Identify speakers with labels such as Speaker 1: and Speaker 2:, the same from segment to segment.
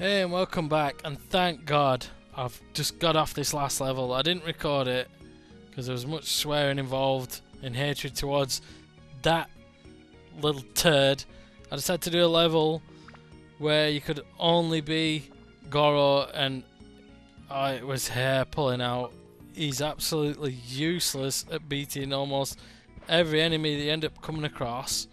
Speaker 1: Hey and welcome back, and thank God I've just got off this last level. I didn't record it because there was much swearing involved and hatred towards that little turd. I decided to do a level where you could only be Goro, and it was hair pulling out. He's absolutely useless at beating almost every enemy that you end up coming across.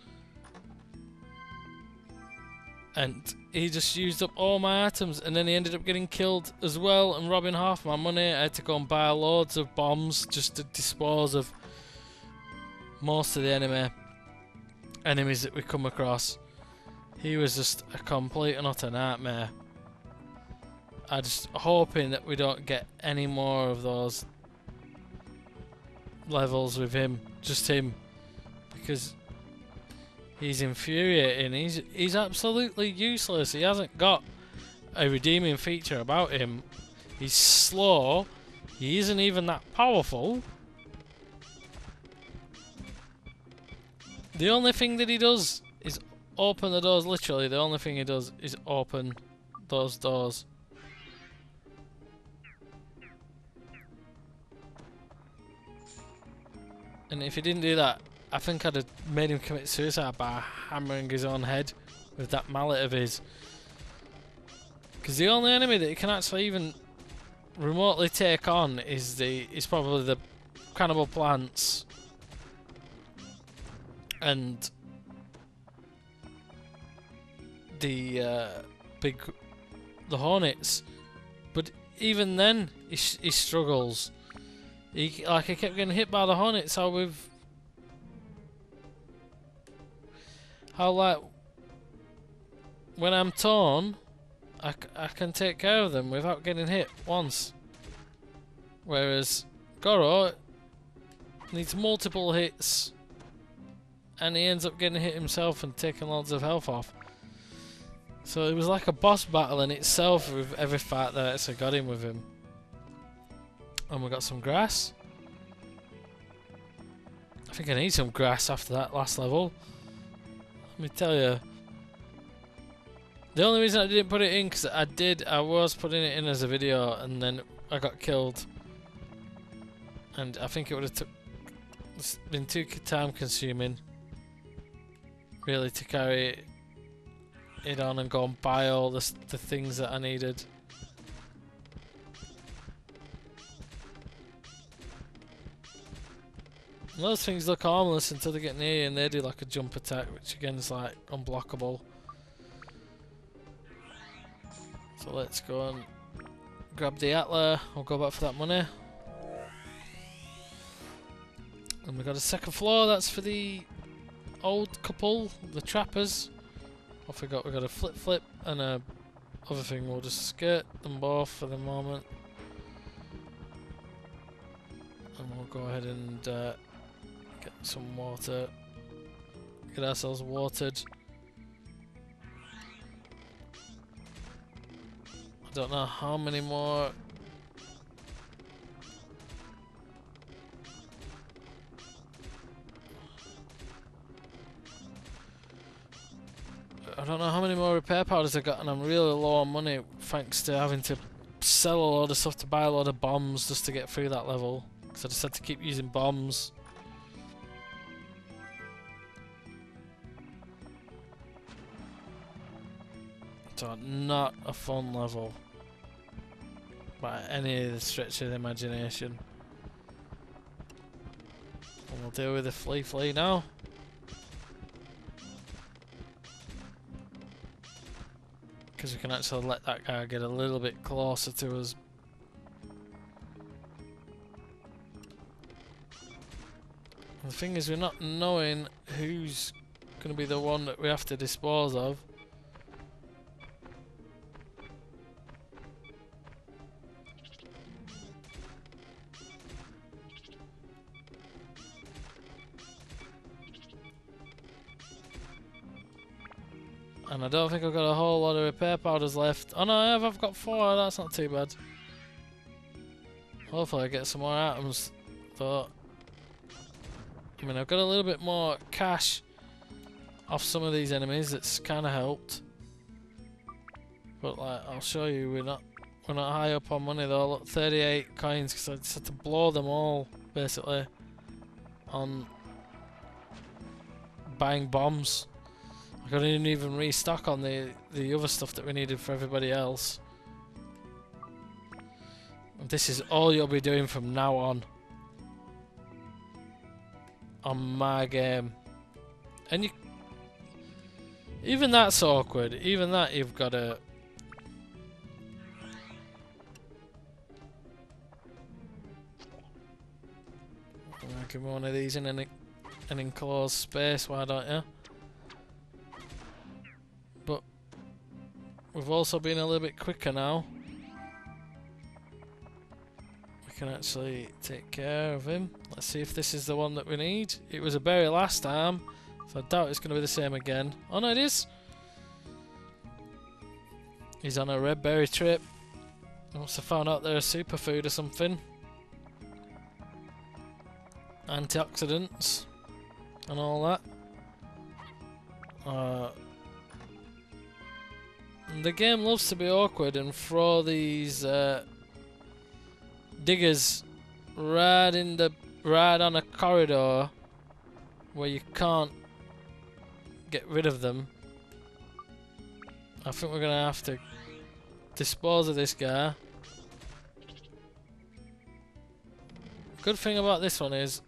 Speaker 1: And he just used up all my items, and then he ended up getting killed as well and robbing half my money. I had to go and buy loads of bombs just to dispose of most of the enemies that we come across. He was just a complete and utter nightmare. I'm just hoping that we don't get any more of those levels with him, just him, because he's infuriating. He's absolutely useless. He hasn't got a redeeming feature about him. He's slow. He isn't even that powerful. The only thing that he does is open the doors. Literally, the only thing he does is open those doors. And if he didn't do that, I think I'd have made him commit suicide by hammering his own head with that mallet of his. Because the only enemy that he can actually even remotely take on is probably the cannibal plants and the hornets. But even then, he struggles. He kept getting hit by the hornets. How like when I'm torn, I can take care of them without getting hit once. Whereas Goro needs multiple hits, and he ends up getting hit himself and taking loads of health off. So it was like a boss battle in itself with every fight that I actually got in with him. And we got some grass. I think I need some grass after that last level. Let me tell you. The only reason I didn't put it in, because I was putting it in as a video, and then I got killed. And I think it would have been too time consuming, really, to carry it on and go and buy all the things that I needed. And those things look harmless until they get near you and they do like a jump attack, which again is like unblockable. So let's go and grab the Atla. I'll go back for that money. And we got a second floor. That's for the old couple, the trappers. I forgot we got a flip and a other thing. We'll just skirt them both for the moment, and we'll go ahead and get some water. Get ourselves watered. I don't know how many more. I don't know how many more repair powders I got, and I'm really low on money thanks to having to sell a load of stuff to buy a load of bombs just to get through that level. Because I just had to keep using bombs. So not a fun level by any stretch of the imagination. And we'll deal with the flea now. Because we can actually let that guy get a little bit closer to us. And the thing is, we're not knowing who's going to be the one that we have to dispose of. And I don't think I've got a whole lot of repair powders left. Oh no, I have. I've got 4. That's not too bad. Hopefully I get some more items. But I mean, I've got a little bit more cash off some of these enemies. That's kind of helped. But like, I'll show you, we're not high up on money though. Look, 38 coins because I just had to blow them all basically on buying bombs. I couldn't even restock on the other stuff that we needed for everybody else. And this is all you'll be doing from now on my game. And you, even that's awkward. Even that you've got to. Give me one of these in an enclosed space. Why don't you? But we've also been a little bit quicker now. We can actually take care of him. Let's see if this is the one that we need. It was a berry last time, so I doubt it's going to be the same again. Oh no, it is! He's on a red berry trip. He must have found out they're a superfood or something. Antioxidants and all that. The game loves to be awkward and throw these diggers right on a corridor where you can't get rid of them. I think we're gonna have to dispose of this guy. Good thing about this one is,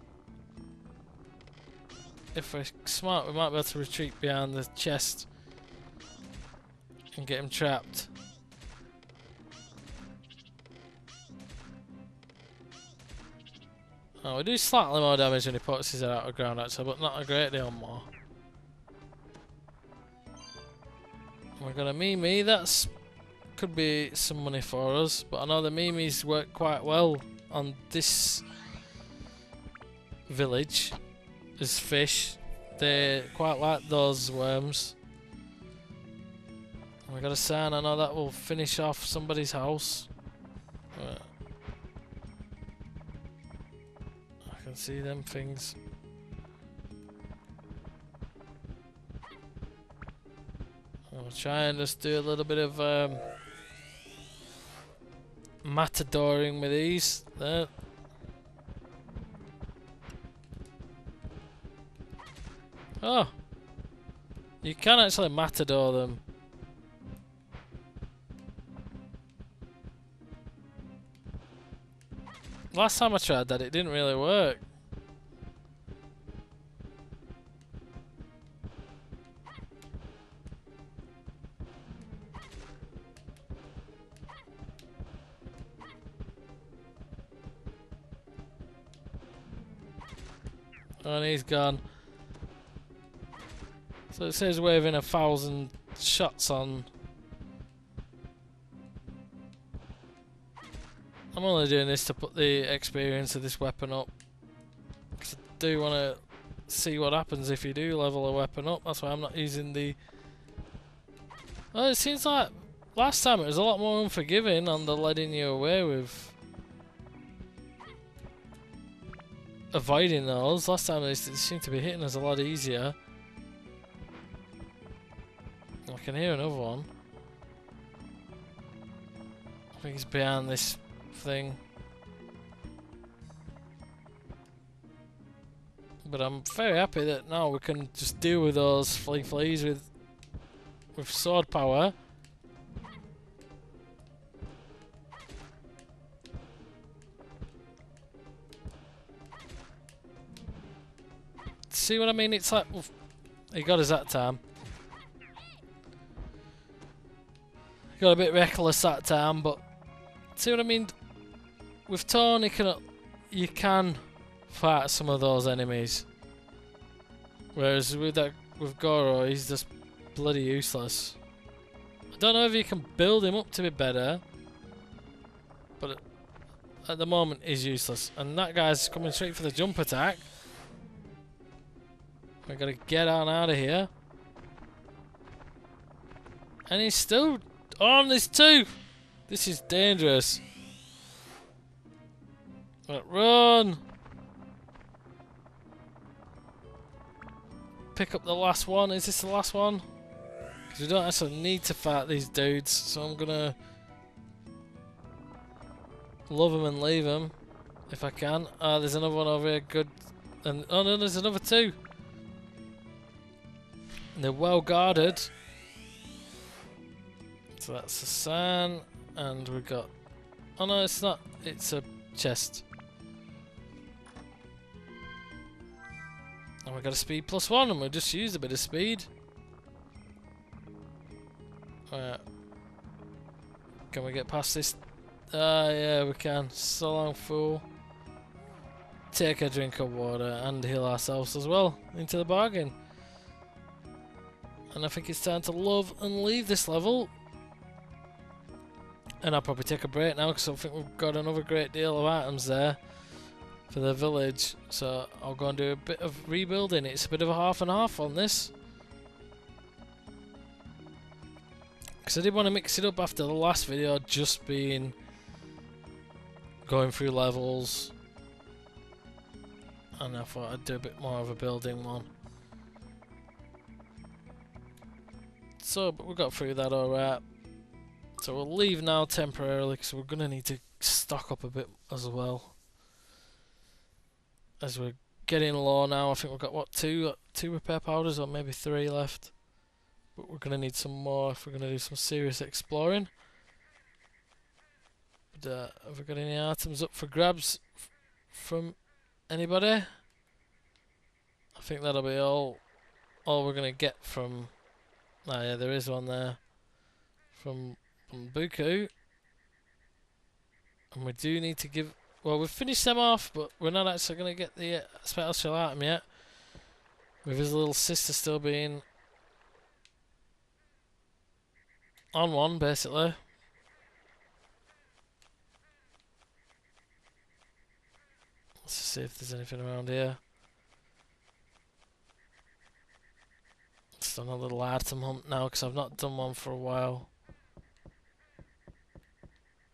Speaker 1: if we're smart, we might be able to retreat behind the chest and get him trapped. Oh, we do slightly more damage when he puts his head out of the ground actually, but not a great deal more. We're gonna Mimi, that's could be some money for us, but I know the Mimis work quite well on this village as fish. They quite like those worms. We got a sign, I know that will finish off somebody's house. I can see them things. I'll try and just do a little bit of matadoring with these. There. Oh! You can actually matador them. Last time I tried that, it didn't really work. And he's gone. So it says waving 1,000 shots on. I'm only doing this to put the experience of this weapon up, because I do want to see what happens if you do level a weapon up. That's why I'm not using the... Well, it seems like last time it was a lot more unforgiving on the letting you away with avoiding those. Last time they seemed to be hitting us a lot easier. I can hear another one. I think he's behind this thing. But I'm very happy that now we can just deal with those fleas with sword power. See what I mean? It's like, oof, he got us that time. Got a bit reckless that time, but see what I mean? With Tony, you can fight some of those enemies, whereas with Goro, he's just bloody useless. I don't know if you can build him up to be better, but at the moment he's useless. And that guy's coming straight for the jump attack. We're gonna get on out of here, and he's still on. There's two. This is dangerous. Right, run! Pick up the last one. Is this the last one? Because we don't actually need to fight these dudes, so I'm gonna love them and leave them if I can. Ah, there's another one over here. Good. And oh no, there's another two. And they're well guarded. So that's a sign, and we've got. Oh no, it's not. It's a chest. And we got a speed +1, and we'll just use a bit of speed. Right. Can we get past this? Ah, yeah, we can. So long, fool. Take a drink of water and heal ourselves as well, into the bargain. And I think it's time to love and leave this level. And I'll probably take a break now because I think we've got another great deal of items there for the village. So I'll go and do a bit of rebuilding. It's a bit of a half and half on this. Because I did want to mix it up after the last video just being going through levels. And I thought I'd do a bit more of a building one. So, but we got through that alright. So we'll leave now temporarily because we're going to need to stock up a bit as well. As we're getting low now, I think we've got what, two repair powders or maybe 3 left. But we're going to need some more if we're going to do some serious exploring. But, have we got any items up for grabs from anybody? I think that'll be all we're going to get from... Ah yeah, there is one there. From Buku. And we do need to give... Well, we've finished them off, but we're not actually going to get the special item yet. With his little sister still being... on one, basically. Let's see if there's anything around here. Just on a little item hunt now because I've not done one for a while.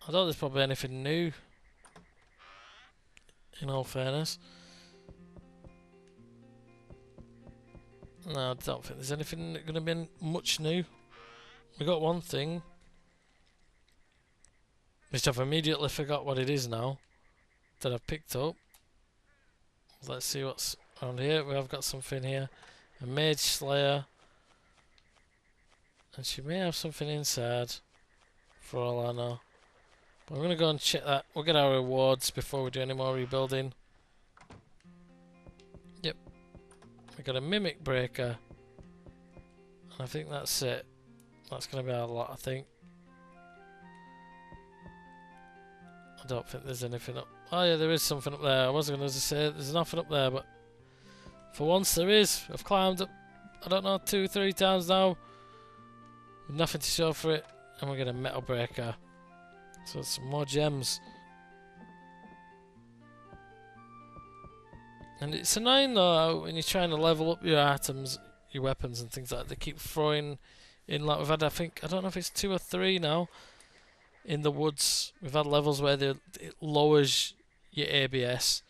Speaker 1: I thought there's probably anything new, in all fairness. No, I don't think there's anything going to be much new. We got one thing, which I've immediately forgot what it is now, that I've picked up. Let's see what's around here. We have got something here. A Mage Slayer. And she may have something inside, for all I know. But I'm going to go and check that. We'll get our rewards before we do any more rebuilding. Yep. We got a Mimic Breaker. And I think that's it. That's going to be our lot, I think. I don't think there's anything up. Oh yeah, there is something up there. I wasn't going to say there's nothing up there, but for once there is. I've climbed up, I don't know, 2-3 times now. With nothing to show for it. And we get a Metal Breaker. So some more gems. And it's annoying though when you're trying to level up your items, your weapons and things like that. They keep throwing in, like we've had, I think, I don't know if it's 2 or 3 now. In the woods, we've had levels where it lowers your ABS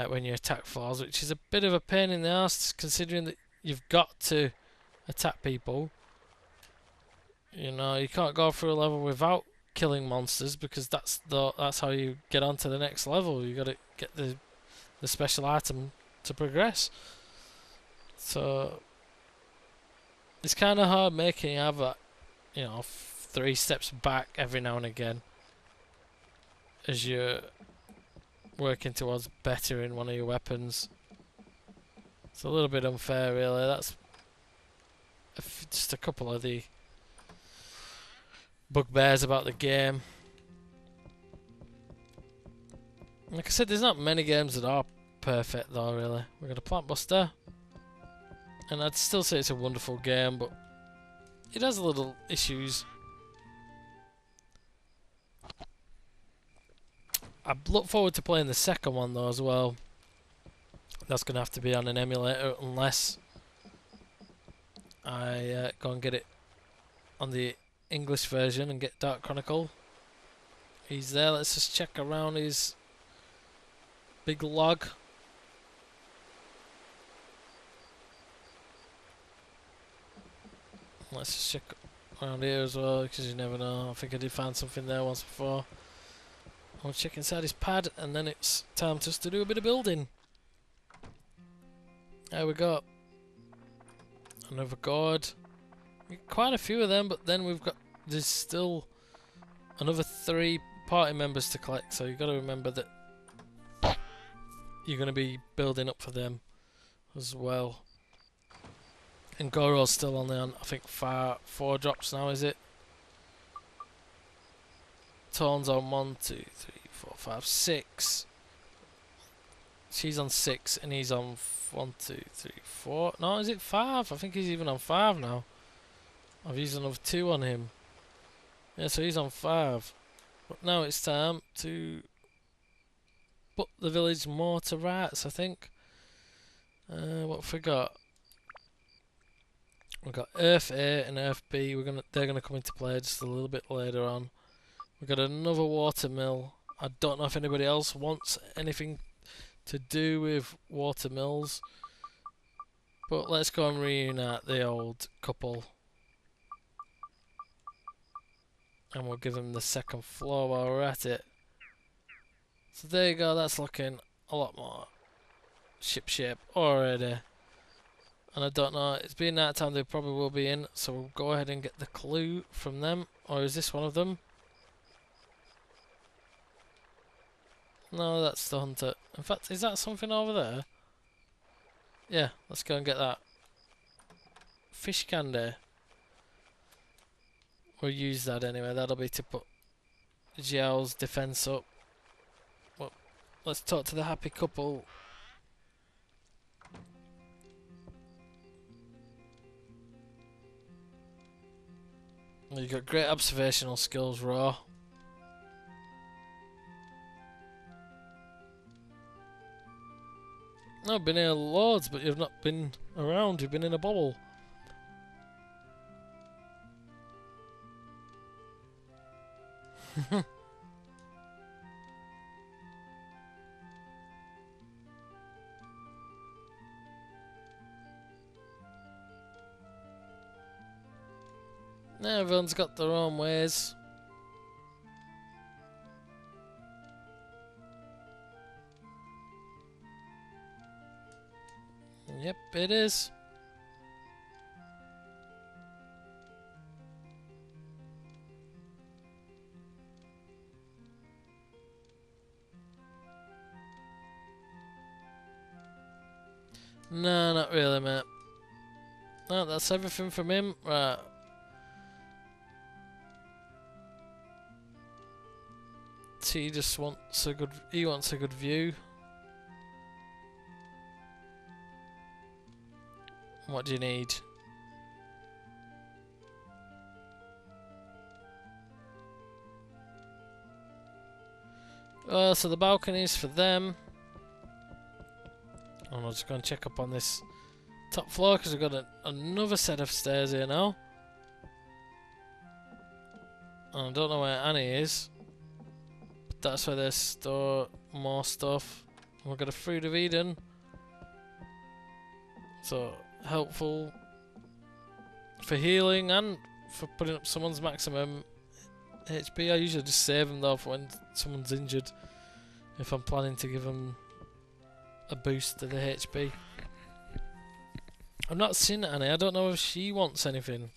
Speaker 1: when your attack falls, which is a bit of a pain in the ass considering that you've got to attack people. You know, you can't go through a level without killing monsters because that's how you get on to the next level. You got to get the special item to progress. So it's kind of hard making you have that, you know, 3 steps back every now and again as you're working towards bettering one of your weapons. It's a little bit unfair, really. That's just a couple of the bugbears about the game. Like I said, there's not many games that are perfect though, really. We've got a Plant Buster, and I'd still say it's a wonderful game, but it has little issues. I look forward to playing the second one though as well. That's going to have to be on an emulator unless I go and get it on the English version and get Dark Chronicle. He's there. Let's just check around his big log. Let's just check around here as well, because you never know. I think I did find something there once before. I'll check inside his pad, and then it's time just to do a bit of building. There we go. Another gourd. Quite a few of them, but then there's still another 3 party members to collect, so you've got to remember that you're going to be building up for them as well. And Goro's still only on, I think, 4 drops now, is it? Torn's on 1, 2, 3, 4, 5, 6. She's on 6 and he's on 1, 2, 3, 4. No, is it 5? I think he's even on 5 now. I've used another 2 on him. Yeah, so he's on 5. But now it's time to put the village more to rights, I think. What have we got? We've got Earth A and Earth B. They're gonna come into play just a little bit later on. We've got another water mill. I don't know if anybody else wants anything to do with water mills, but let's go and reunite the old couple, and we'll give them the second floor while we're at it. So there you go. That's looking a lot more ship shape already. And I don't know, it's being night time, they probably will be in, so we'll go ahead and get the clue from them. Or is this one of them? No, that's the hunter. In fact, is that something over there? Yeah, let's go and get that. Fish candy. We'll use that anyway, that'll be to put Xiao's defense up. Well, let's talk to the happy couple. You've got great observational skills, Raw. No, I've been here loads, but you've not been around, you've been in a bubble. Everyone's got their own ways. Yep, it is. No, not really, mate. No, that's everything from him. Right. He just wants a good view. What do you need? Oh, so the balcony's for them. I'm just going to check up on this top floor because we've got another set of stairs here now. And I don't know where Annie is. But that's where they store more stuff. And we've got a Fruit of Eden. So, helpful for healing and for putting up someone's maximum HP. I usually just save them though for when someone's injured, if I'm planning to give them a boost to the HP. I've not seen Annie. I don't know if she wants anything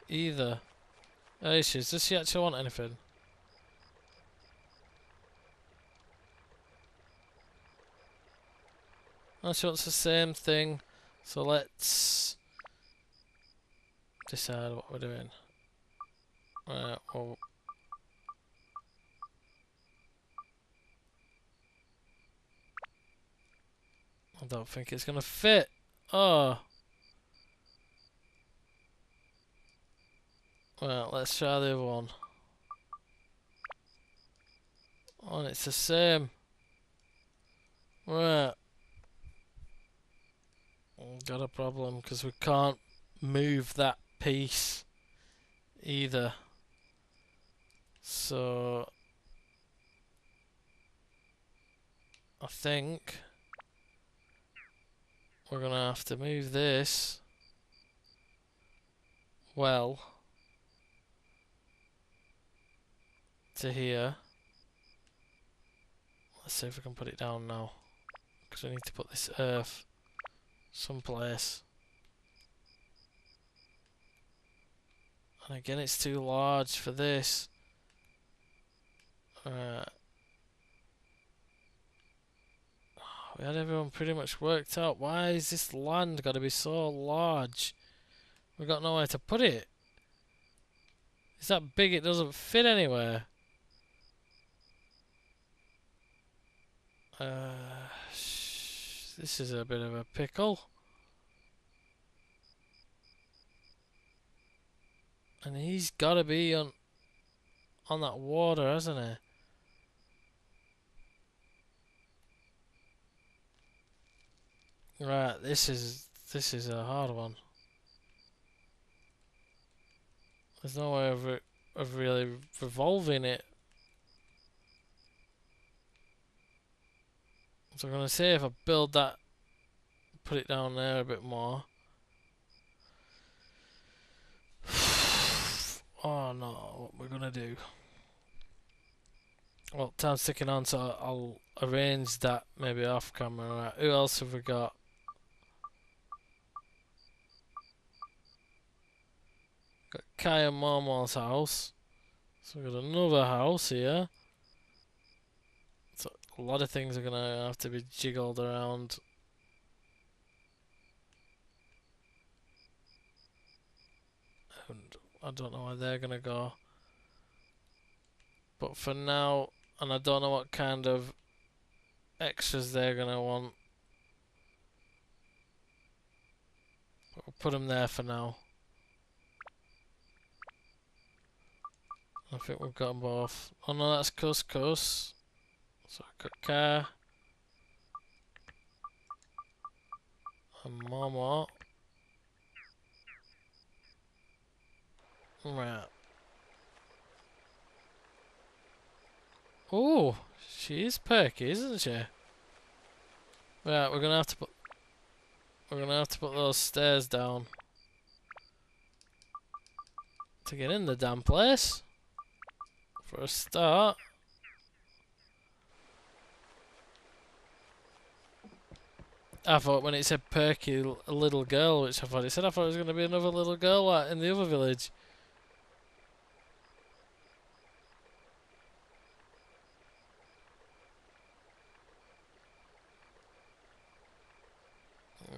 Speaker 1: either. There she is. Does she actually want anything? Oh, she wants the same thing. So let's decide what we're doing. Right, well, I don't think it's gonna fit. Oh. Well, let's try the other one. Oh, and it's the same. Right. Got a problem because we can't move that piece either. So I think we're gonna have to move this well to here. Let's see if we can put it down now. Because we need to put this earth someplace. And again, it's too large for this. We had everyone pretty much worked out. Why is this land got to be so large? We've got nowhere to put it. It's that big it doesn't fit anywhere. This is a bit of a pickle. And he's got to be on that water, hasn't he? Right, this is a hard one. There's no way of really revolving it. So I'm gonna say if I build that, put it down there a bit more. Oh no, what we're gonna do? Well, time's ticking on, so I'll arrange that maybe off camera. Right, who else have we got? Got Kai and Momo's house. So we've got another house here. So a lot of things are gonna have to be jiggled around. And I don't know where they're gonna go. But for now, and I don't know what kind of extras they're gonna want. But we'll put them there for now. I think we've got them both. Oh no, that's couscous. So I've got Car and Momo. Right. Oh, she is perky, isn't she? Right, we're gonna have to put those stairs down to get in the damn place. For a start. I thought when it said perky little girl, which I thought it was going to be another little girl like in the other village.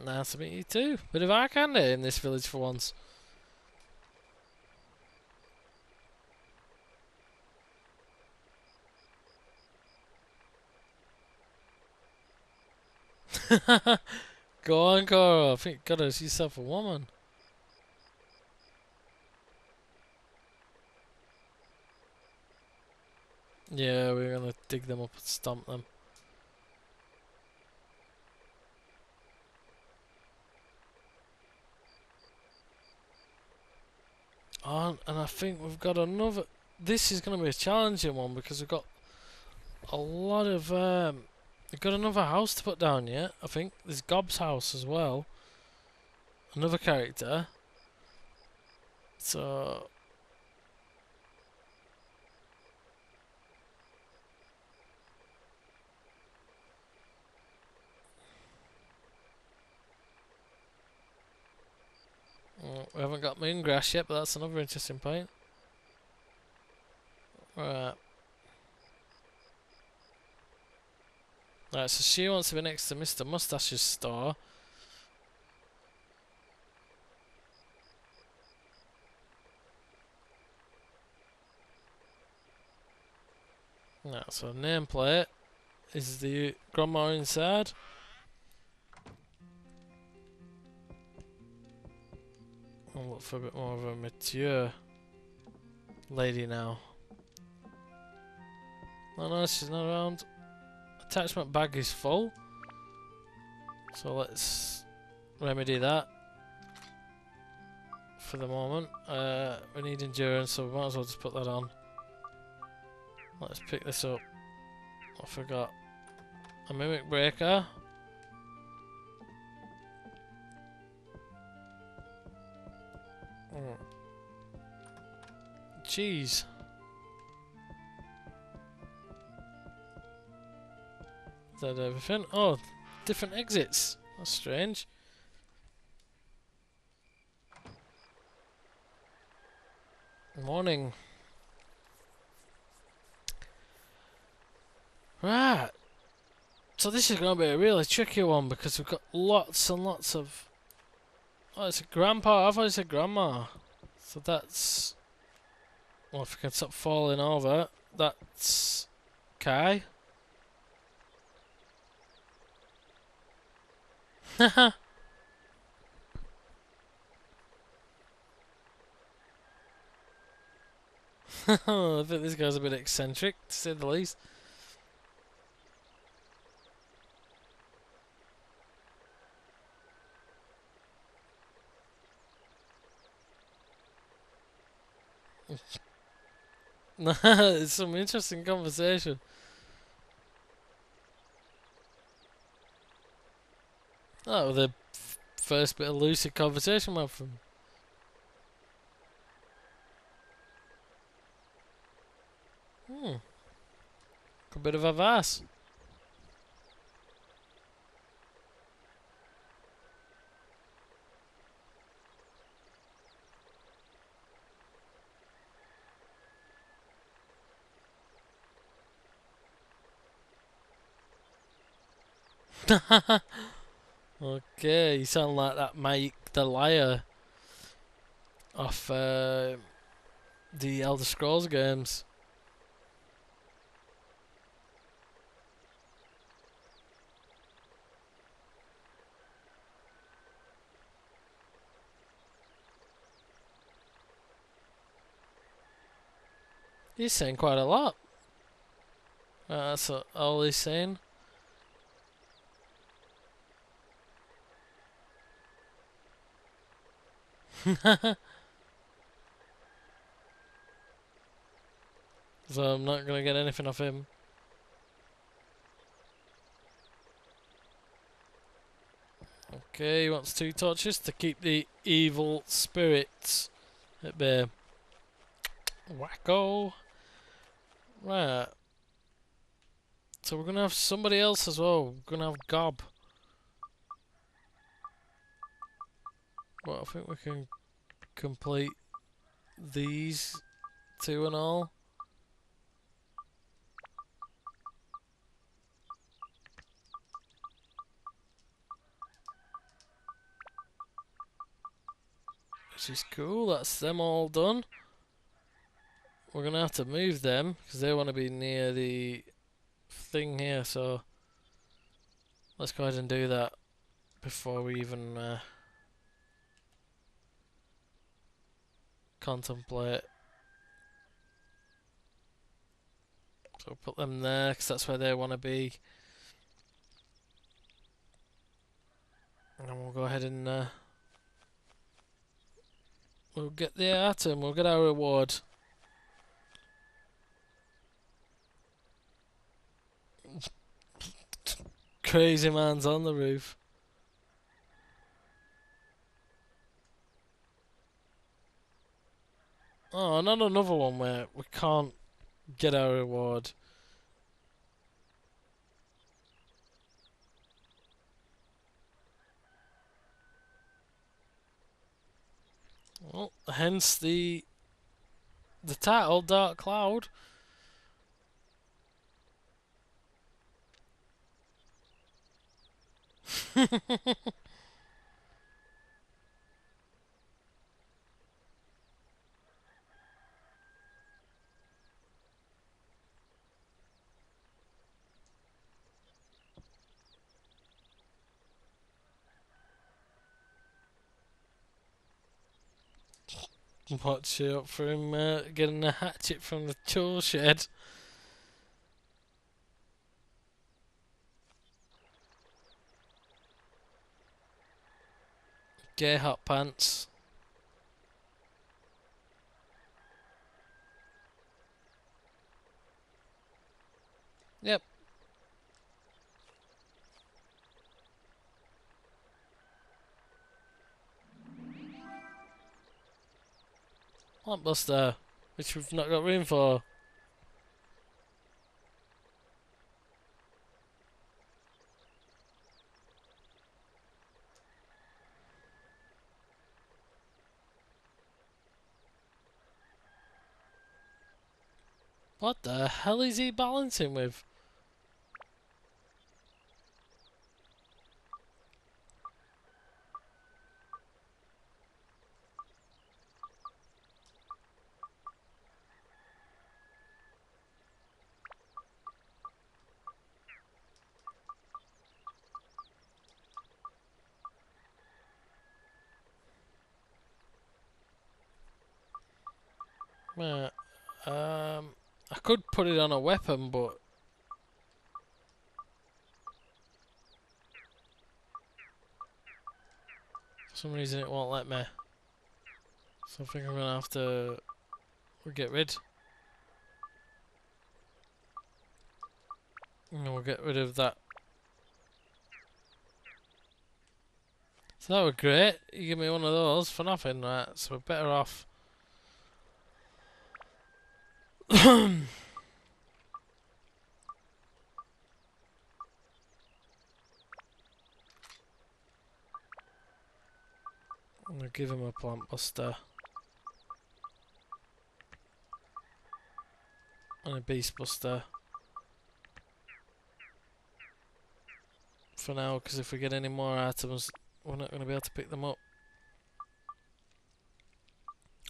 Speaker 1: Nice to meet you too. Bit of eye candy in this village for once. Go on, Cora. I think you got yourself a woman. Yeah, we're gonna dig them up and stomp them. Oh, and I think we've got another. This is gonna be a challenging one because we've got a lot of. We've got another house to put down yet. I think there's Gob's house as well. Another character. So. We haven't got Moongrass yet, but that's another interesting point. Right. Right, so she wants to be next to Mr. Mustache's store. Right, so nameplate is the grandma inside. I'll look for a bit more of a mature lady now. Oh no, she's not around. Attachment bag is full. So let's remedy that for the moment. We need endurance, so we might as well just put that on. Let's pick this up. I forgot. A mimic breaker. cheese. Is that everything? Oh, different exits. That's strange. Morning. Right. So this is going to be a really tricky one because we've got lots and lots of... Oh, it's a grandpa. I thought it said grandma. So that's... Well, if we can stop falling over, that's... Kai. Haha. I think this guy's a bit eccentric, to say the least. It's some interesting conversation. Oh, the first bit of lucid conversation we had from. A bit of advice. Okay, you sound like that Mike the Liar off the Elder Scrolls games. He's saying quite a lot. That's all he's saying. So I'm not gonna get anything off him. Okay, he wants 2 torches to keep the evil spirits at bay. Wacko. Right. So we're gonna have somebody else as well. We're gonna have Gob. But I think we can complete these 2 and all. Which is cool, that's them all done. We're gonna have to move them because they want to be near the thing here, so let's go ahead and do that before we even contemplate. So we'll put them there because that's where they want to be. And then we'll go ahead and we'll get the item, we'll get our reward. Crazy man's on the roof. Oh, not another one where we can't get our reward. Well, hence the title, Dark Cloud. Watch out for him getting a hatchet from the tool shed. Gay hot pants. Yep. Lampbuster. which we've not got room for. What the hell is he balancing with? Right. I could put it on a weapon, but for some reason it won't let me. So I think I'm gonna have to get rid. And we'll get rid of that. So that was great. You give me one of those for nothing, right? So we're better off. I'm gonna give him a plant buster and a beast buster for now, because if we get any more items, we're not gonna be able to pick them up.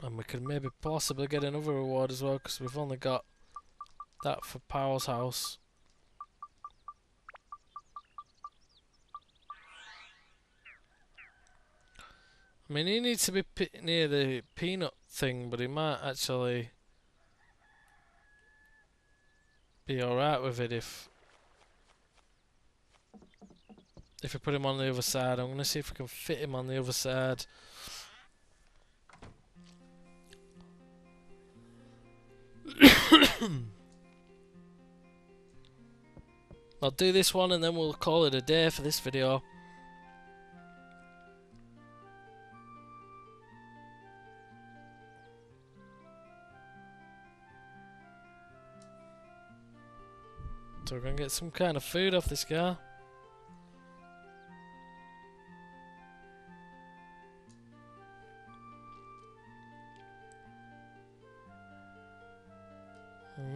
Speaker 1: And we could maybe possibly get another reward as well, because we've only got that for Powell's house. I mean, he needs to be near the peanut thing, but he might actually be alright with it if we put him on the other side. I'm going to see if we can fit him on the other side. I'll do this one and then we'll call it a day for this video. So we're going to get some kind of food off this guy.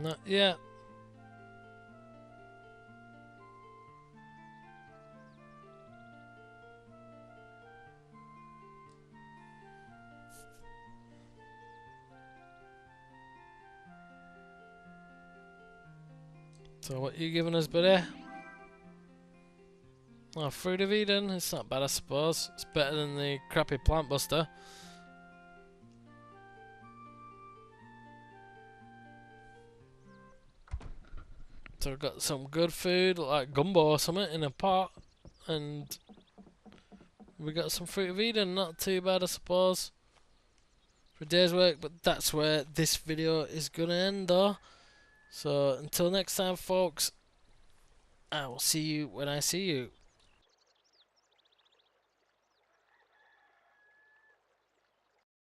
Speaker 1: Not yet. So what are you giving us, buddy? Oh, Fruit of Eden. It's not bad, I suppose. It's better than the crappy plant buster. So we've got some good food, like gumbo or something, in a pot. And we got some Fruit of Eden. Not too bad, I suppose, for a day's work. But that's where this video is going to end, though. So until next time, folks, I will see you when I see you.